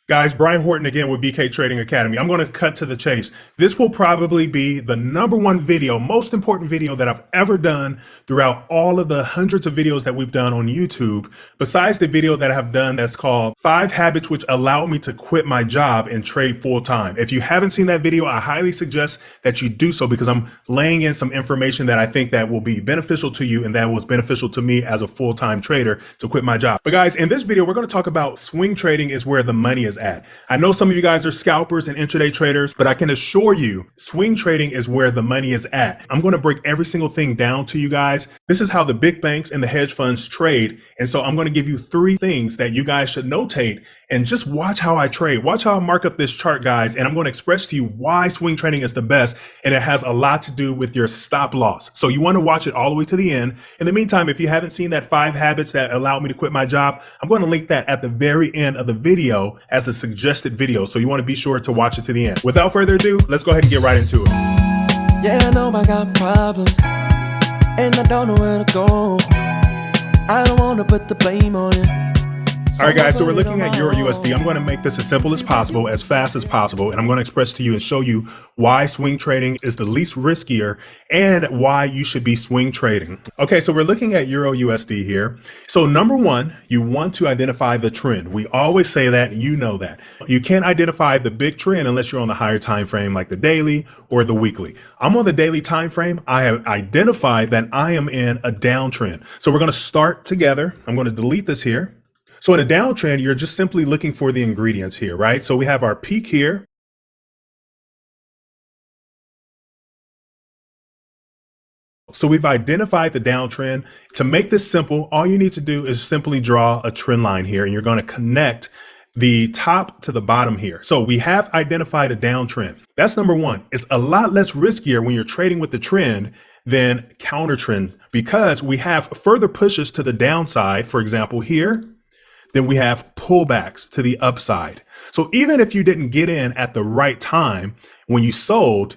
Guys, Brian Horton again with BK Trading Academy. I'm going to cut to the chase. This will probably be the number one video, most important video that I've ever done throughout all of the hundreds of videos that we've done on YouTube. Besides the video that I have done that's called 5 Habits Which Allow Me to Quit My Job and Trade Full Time. If you haven't seen that video, I highly suggest that you do so because I'm laying in some information that I think that will be beneficial to you and that was beneficial to me as a full-time trader to quit my job. But guys, in this video, we're going to talk about swing trading is where the money is at. I know some of you guys are scalpers and intraday traders, but I can assure you swing trading is where the money is at. I'm going to break every single thing down to you guys. This is how the big banks and the hedge funds trade. And so I'm going to give you 3 things that you guys should notate and just watch how I trade. Watch how I mark up this chart, guys. And I'm going to express to you why swing trading is the best. And it has a lot to do with your stop loss. So you want to watch it all the way to the end. In the meantime, if you haven't seen that 5 habits that allowed me to quit my job, I'm going to link that at the very end of the video as a suggested video. So you want to be sure to watch it to the end. Without further ado, let's go ahead and get right into it. Yeah, I know I got problems, and I don't know where to go. I don't want to put the blame on you. All right, guys, so we're looking at Euro USD. I'm going to make this as simple as possible, as fast as possible, and I'm going to express to you and show you why swing trading is the least riskier and why you should be swing trading. Okay, so we're looking at Euro USD here. So number one, you want to identify the trend. We always say that, you know that. You can't identify the big trend unless you're on the higher time frame like the daily or the weekly. I'm on the daily time frame. I have identified that I am in a downtrend. So we're going to start together. I'm going to delete this here. So in a downtrend, you're just simply looking for the ingredients here, right? So we have our peak here. So we've identified the downtrend. To make this simple, all you need to do is simply draw a trend line here, and you're going to connect the top to the bottom here. So we have identified a downtrend. That's number one. It's a lot less riskier when you're trading with the trend than counter trend because we have further pushes to the downside. For example, here. Then we have pullbacks to the upside. So even if you didn't get in at the right time when you sold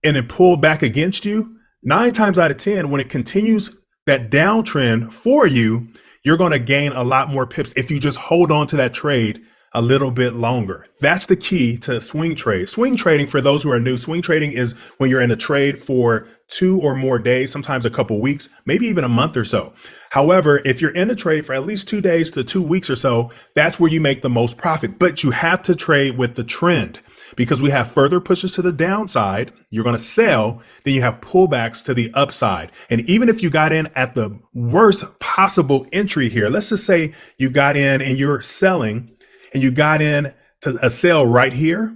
and it pulled back against you, 9 times out of 10, when it continues that downtrend for you, you're going to gain a lot more pips if you just hold on to that trade a little bit longer. That's the key to swing trade. Swing trading, for those who are new, swing trading is when you're in a trade for 2 or more days, sometimes a couple weeks, maybe even a month or so. However, if you're in a trade for at least 2 days to 2 weeks or so, that's where you make the most profit. But you have to trade with the trend because we have further pushes to the downside. You're going to sell, then you have pullbacks to the upside. And even if you got in at the worst possible entry here, let's just say you got in and you're selling and you got in to a sale right here,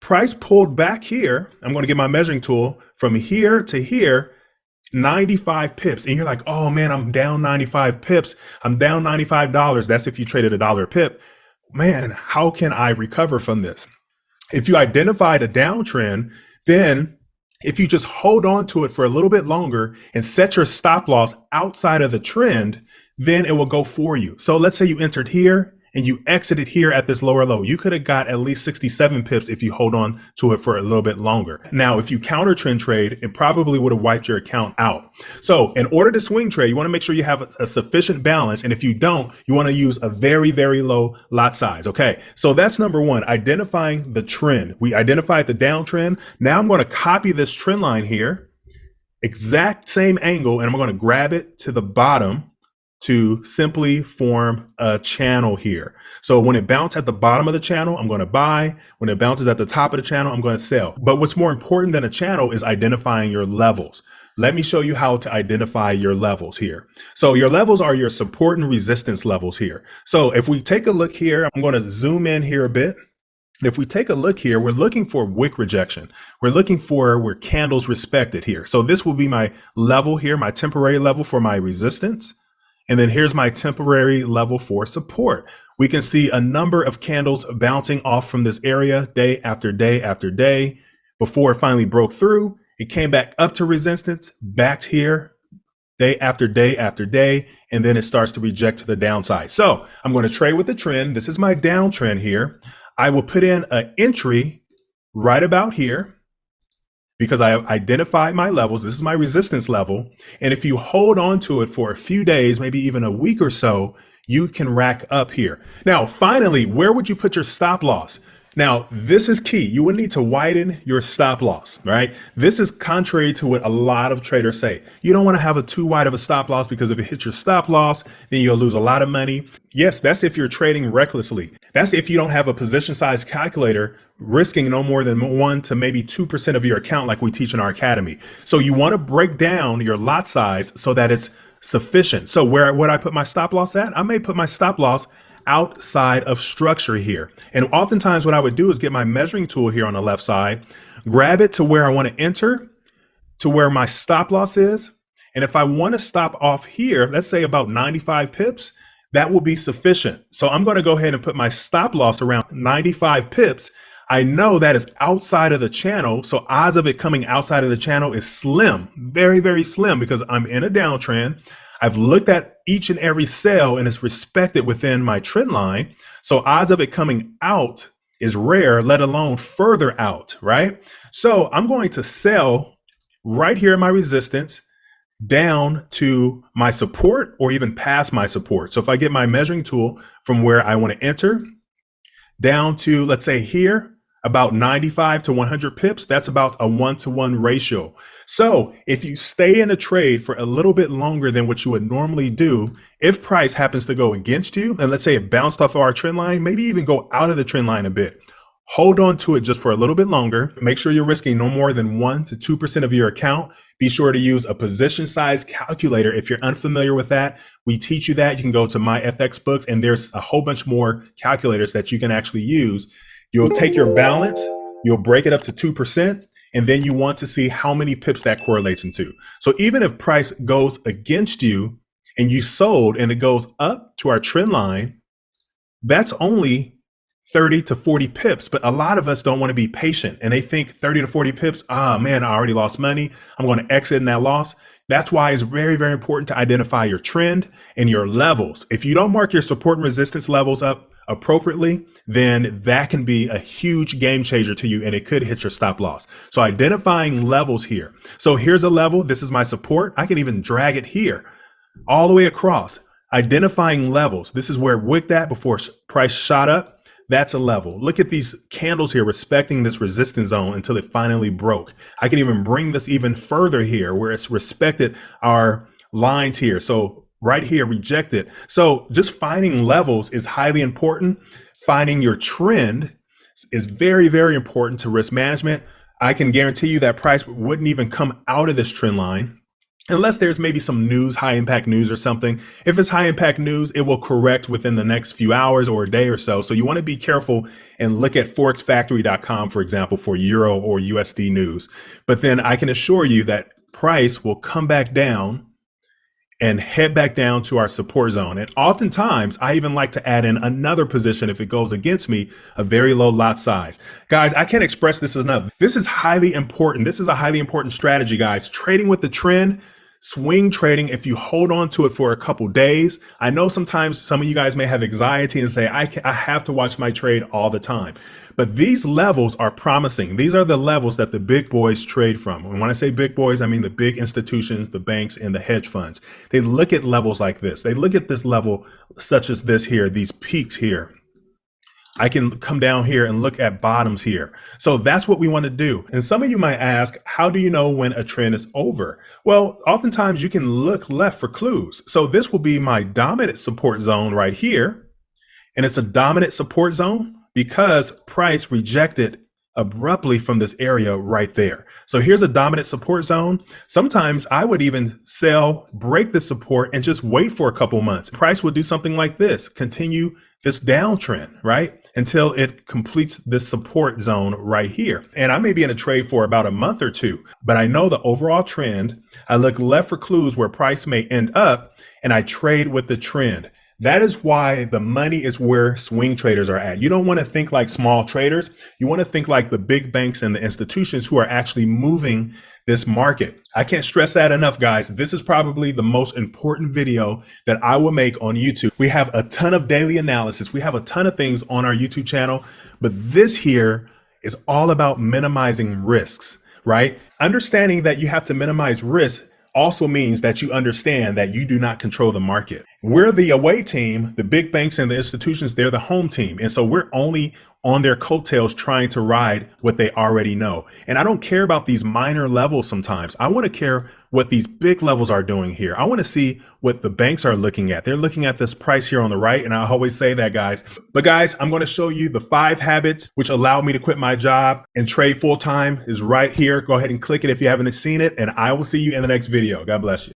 price pulled back here. I'm going to get my measuring tool from here to here, 95 pips. And you're like, oh man, I'm down 95 pips. I'm down $95. That's if you traded $1 a pip. Man, how can I recover from this? If you identified a downtrend, then if you just hold on to it for a little bit longer and set your stop loss outside of the trend, then it will go for you. So let's say you entered here and you exited here at this lower low. You could have got at least 67 pips if you hold on to it for a little bit longer. Now, if you counter trend trade, it probably would have wiped your account out. So in order to swing trade, you want to make sure you have a sufficient balance. And if you don't, you want to use a very, very low lot size. Okay, so that's number one, identifying the trend. We identified the downtrend. Now I'm going to copy this trend line here, exact same angle, and I'm going to grab it to the bottom to simply form a channel here. So when it bounces at the bottom of the channel, I'm going to buy. When it bounces at the top of the channel, I'm going to sell. But what's more important than a channel is identifying your levels. Let me show you how to identify your levels here. So your levels are your support and resistance levels here. So if we take a look here, I'm going to zoom in here a bit. If we take a look here, we're looking for wick rejection. We're looking for where candles respected here. So this will be my level here, my temporary level for my resistance. And then here's my temporary level for support. We can see a number of candles bouncing off from this area day after day after day. Before it finally broke through, it came back up to resistance, back here day after day after day, and then it starts to reject to the downside. So I'm going to trade with the trend. This is my downtrend here. I will put in an entry right about here, because I have identified my levels. This is my resistance level. And if you hold on to it for a few days, maybe even a week or so, you can rack up here. Now, finally, where would you put your stop loss? Now, this is key. You would need to widen your stop loss, right? This is contrary to what a lot of traders say. You don't want to have a too wide of a stop loss, because if it hits your stop loss, then you'll lose a lot of money. Yes, that's if you're trading recklessly. That's if you don't have a position size calculator, risking no more than 1 to maybe 2% of your account like we teach in our academy. So you want to break down your lot size so that it's sufficient. So where would I put my stop loss at? I may put my stop loss outside of structure here. And oftentimes what I would do is get my measuring tool here on the left side, grab it to where I want to enter, to where my stop loss is. And if I want to stop off here, let's say about 95 pips, that will be sufficient. So I'm going to go ahead and put my stop loss around 95 pips. I know that is outside of the channel. So odds of it coming outside of the channel is slim, very, very slim, because I'm in a downtrend. I've looked at each and every sell and it's respected within my trend line. So odds of it coming out is rare, let alone further out, right? So I'm going to sell right here in my resistance down to my support or even past my support. So if I get my measuring tool from where I want to enter down to, let's say here, about 95 to 100 pips, that's about a 1-to-1 ratio. So if you stay in a trade for a little bit longer than what you would normally do, if price happens to go against you, and let's say it bounced off of our trend line, maybe even go out of the trend line a bit, hold on to it just for a little bit longer. Make sure you're risking no more than 1 to 2% of your account. Be sure to use a position size calculator. If you're unfamiliar with that, we teach you that. You can go to my FX books, and there's a whole bunch more calculators that you can actually use. You'll take your balance, you'll break it up to 2%, and then you want to see how many pips that correlates into. So even if price goes against you and you sold and it goes up to our trend line, that's only 30 to 40 pips. But a lot of us don't want to be patient, and they think 30 to 40 pips, man, I already lost money, I'm going to exit in that loss. That's why it's very, very important to identify your trend and your levels. If you don't mark your support and resistance levels up appropriately, then that can be a huge game changer to you, and it could hit your stop loss. So identifying levels here. So here's a level. This is my support. I can even drag it here all the way across. Identifying levels. This is where it wicked at before price shot up. That's a level. Look at these candles here respecting this resistance zone until it finally broke. I can even bring this even further here where it's respected our lines here. So right here, rejected. So just finding levels is highly important. Finding your trend is very, very important to risk management. I can guarantee you that price wouldn't even come out of this trend line unless there's maybe some news, high impact news or something. If it's high impact news, it will correct within the next few hours or a day or so. So you want to be careful and look at forexfactory.com, for example, for Euro or USD news. But then I can assure you that price will come back down and head back down to our support zone. And oftentimes I even like to add in another position if it goes against me, a very low lot size. Guys, I can't express this enough. This is highly important. This is a highly important strategy, guys. Trading with the trend, swing trading, if you hold on to it for a couple days. I know sometimes some of you guys may have anxiety and say, I have to watch my trade all the time. But these levels are promising. These are the levels that the big boys trade from. And when I say big boys, I mean the big institutions, the banks, and the hedge funds. They look at levels like this. They look at this level such as this here, these peaks here. I can come down here and look at bottoms here. So that's what we want to do. And some of you might ask, how do you know when a trend is over? Well, oftentimes you can look left for clues. So this will be my dominant support zone right here. And it's a dominant support zone because price rejected abruptly from this area right there. So here's a dominant support zone. Sometimes I would even sell, break the support, and just wait for a couple months. Price would do something like this, continue this downtrend, right? Until it completes this support zone right here. And I may be in a trade for about a month or two, but I know the overall trend. I look left for clues where price may end up, and I trade with the trend. That is why the money is where swing traders are at. You don't want to think like small traders. You want to think like the big banks and the institutions who are actually moving this market. I can't stress that enough, guys. This is probably the most important video that I will make on YouTube. We have a ton of daily analysis. We have a ton of things on our YouTube channel, but this here is all about minimizing risks, right? Understanding that you have to minimize risk also means that you understand that you do not control the market. We're the away team, the big banks and the institutions, they're the home team. And so we're only on their coattails trying to ride what they already know. And I don't care about these minor levels sometimes. I want to care what these big levels are doing here. I want to see what the banks are looking at. They're looking at this price here on the right. And I always say that, guys. But guys, I'm going to show you the 5 habits which allowed me to quit my job and trade full time is right here. Go ahead and click it if you haven't seen it. And I will see you in the next video. God bless you.